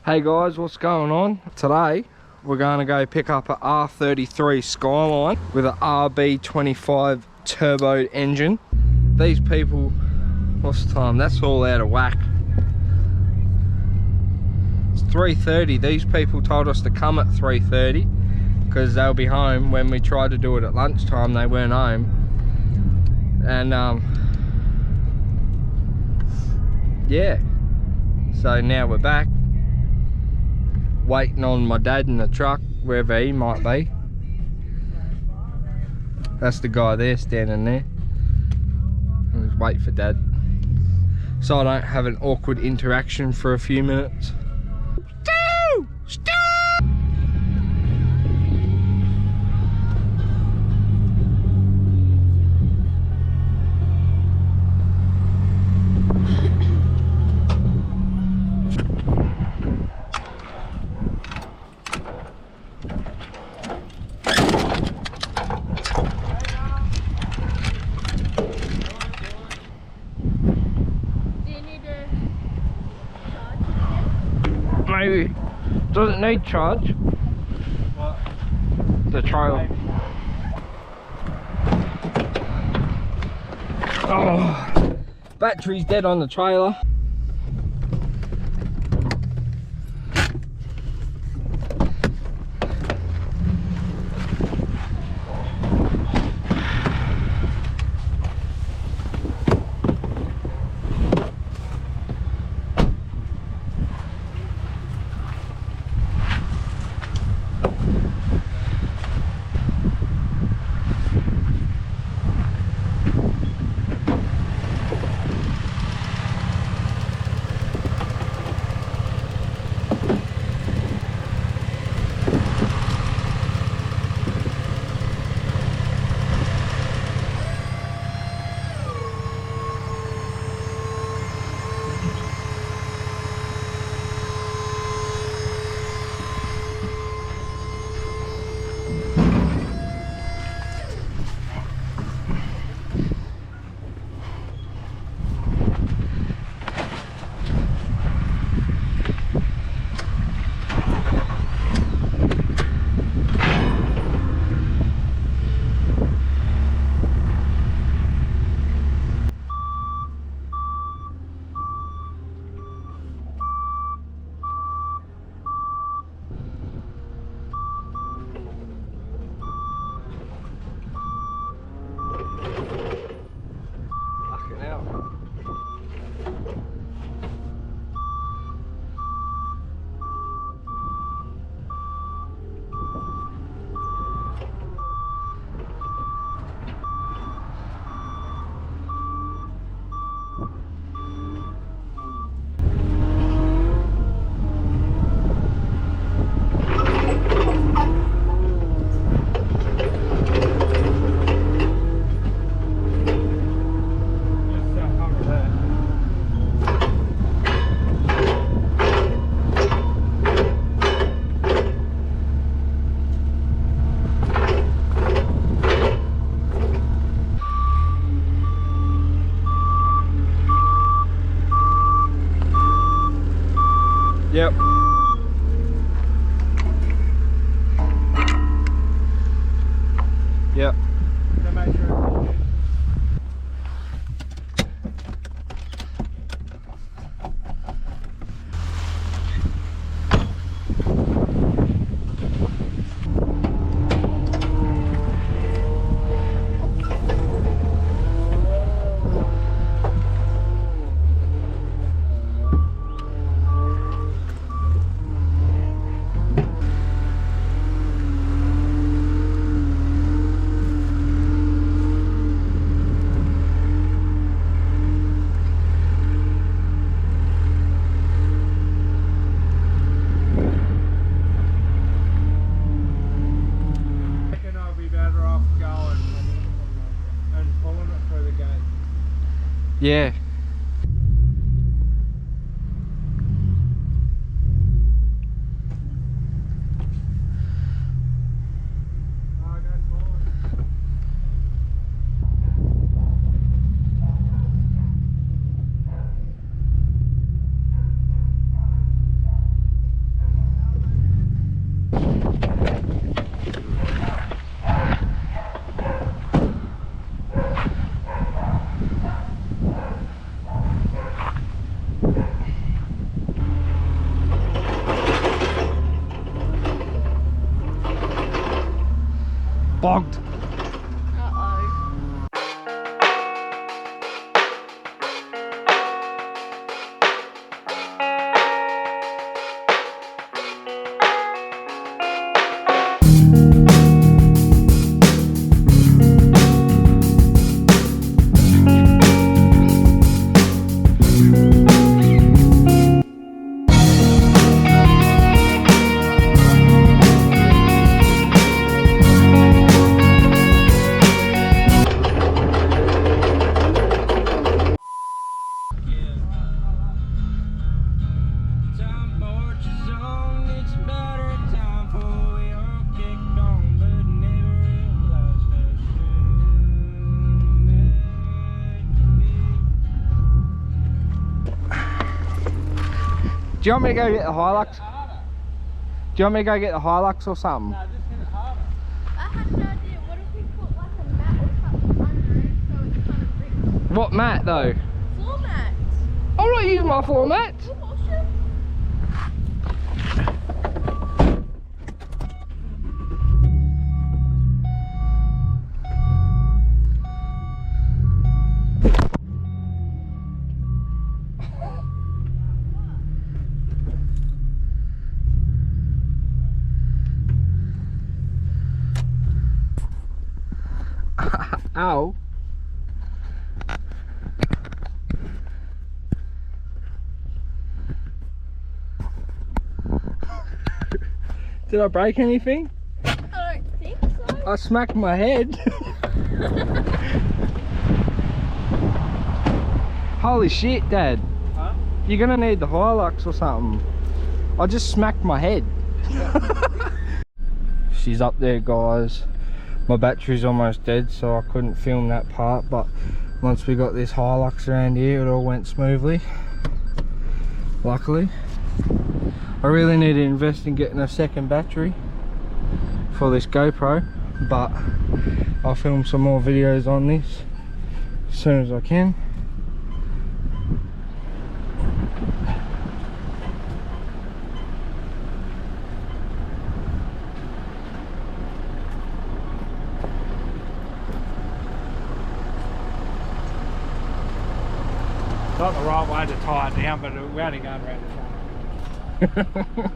Hey guys, what's going on? Today we're going to go pick up an R33 Skyline with an RB25 turbo engine. These people, what's the time? That's all out of whack. It's 3:30. These people told us to come at 3:30 because they'll be home. When we tried to do it at lunchtime, they weren't home. And yeah, so now we're back, waiting on my dad in the truck, wherever he might be. That's the guy there, standing there. Let's wait for dad, so I don't have an awkward interaction for a few minutes. Stop! Maybe. Doesn't need charge. What? The trailer. Oh, battery's dead on the trailer. Yep. Yep. Yeah. Do you want me to go get the Hilux? Do you want me to go get the Hilux or something? No, just hit it harder. I had no idea. What if we put like a mat or something under it so it's kind of big? What mat though? Floor mat. I'm not using my floor mat. Ow. Did I break anything? I don't think so. I smacked my head. Holy shit, Dad. Huh? You're gonna need the Hilux or something. I just smacked my head. She's up there, guys. My battery's almost dead, so I couldn't film that part, but once we got this Hilux around here, it all went smoothly, luckily. I really need to invest in getting a second battery for this GoPro, but I'll film some more videos on this as soon as I can. Not the right way to tie it down, but we're only going around the corner.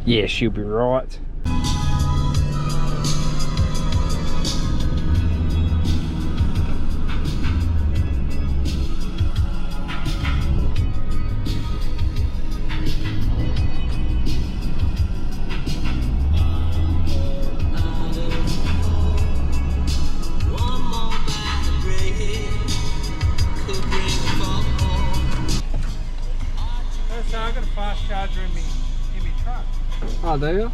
Yeah, she'll be right. So I got a fast charger in my truck. Oh, do you?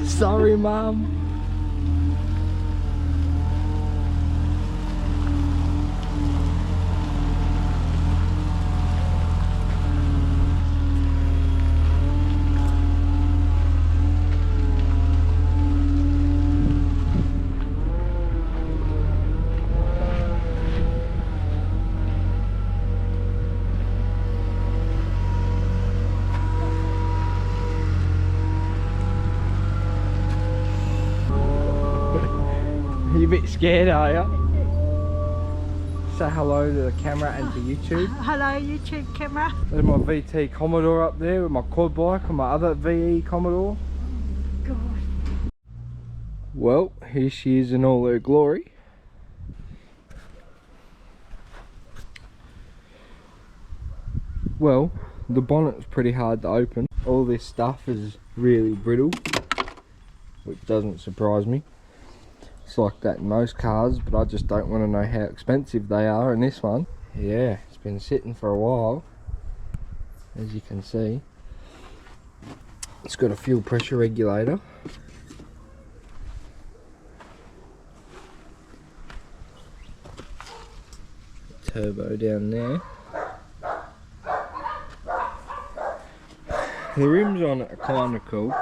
Sorry, Mum. Sorry, Mum. You a bit scared, are you? Say hello to the camera and to YouTube. Hello YouTube camera. There's my VT Commodore up there with my quad bike and my other VE Commodore. God. Well, here she is in all her glory. Well, the bonnet's pretty hard to open. All this stuff is really brittle, which doesn't surprise me. It's like that in most cars, but I just don't want to know how expensive they are in this one. Yeah, it's been sitting for a while, as you can see. It's got a fuel pressure regulator. Turbo down there. The rims on it are kind of cool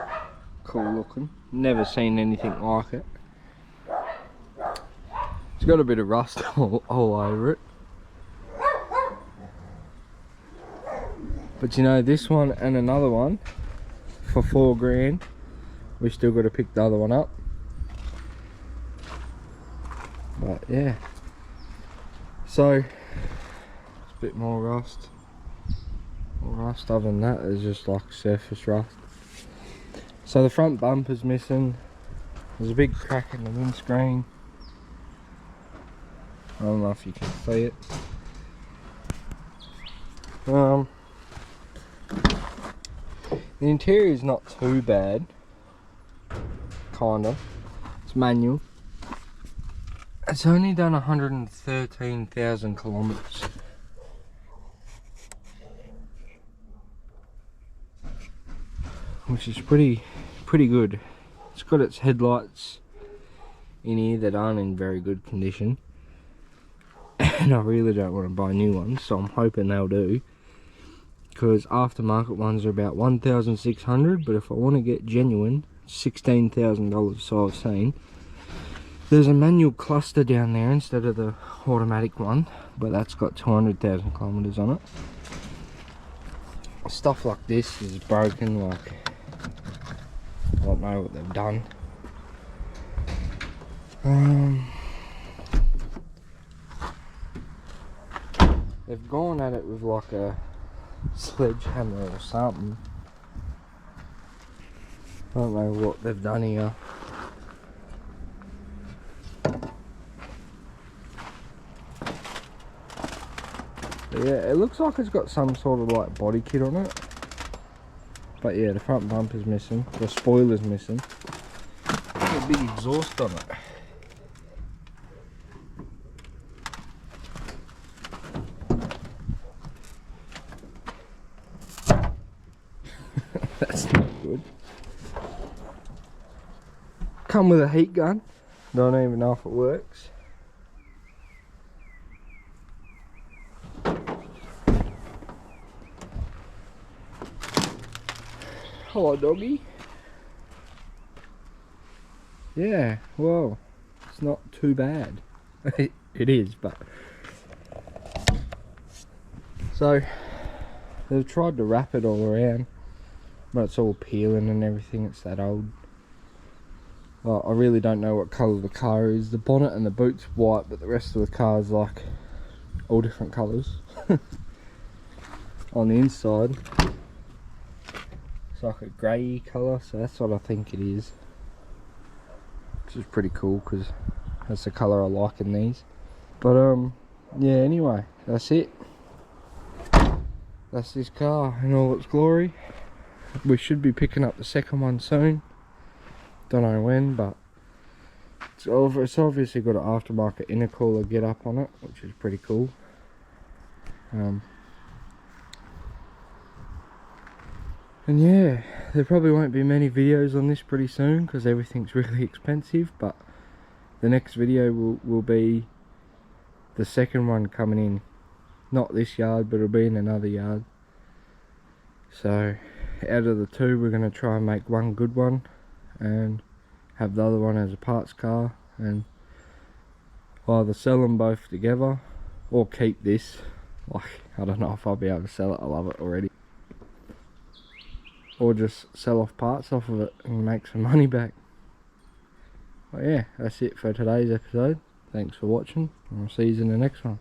looking. Never seen anything like it. It's got a bit of rust all over it. But you know, this one and another one for $4 grand, we still got to pick the other one up. But yeah, so it's a bit more rust. Other than that, there's just like surface rust. So the front bumper's missing. There's a big crack in the windscreen. I don't know if you can see it. The interior is not too bad. Kinda. It's manual. It's only done 113,000 kilometers. Which is pretty good. It's got its headlights in here that aren't in very good condition. And I really don't want to buy new ones, so I'm hoping they'll do. Because aftermarket ones are about $1,600, but if I want to get genuine, $16,000, so I've seen. There's a manual cluster down there instead of the automatic one, but that's got 200,000 kilometers on it. Stuff like this is broken, like, I don't know what they've done. They've gone at it with like a sledgehammer or something. I don't know what they've done here. But yeah, it looks like it's got some sort of like body kit on it. But yeah, the front bumper's missing, the spoiler's missing. There's a big exhaust on it. That's not good. Come with a heat gun. Don't even know if it works. Hello, doggy. Yeah, well, it's not too bad. It is, but... So, they've tried to wrap it all around, but it's all peeling and everything. It's that old. Well, I really don't know what colour the car is. The bonnet and the boot's white, but the rest of the car is like all different colours. On the inside, it's like a grey colour, so that's what I think it is. Which is pretty cool, because that's the colour I like in these. But yeah, anyway, that's it. That's this car in all its glory. We should be picking up the second one soon. Don't know when, but it's obviously got an aftermarket intercooler get up on it, which is pretty cool. And yeah, there probably won't be many videos on this pretty soon because everything's really expensive, but the next video will be the second one coming in. Not this yard, but it'll be in another yard. So out of the two, we're going to try and make one good one and have the other one as a parts car, and either sell them both together or keep this. Like, I don't know if I'll be able to sell it, I love it already. Or just sell off parts off of it and make some money back. But yeah, that's it for today's episode. Thanks for watching, and I'll see you in the next one.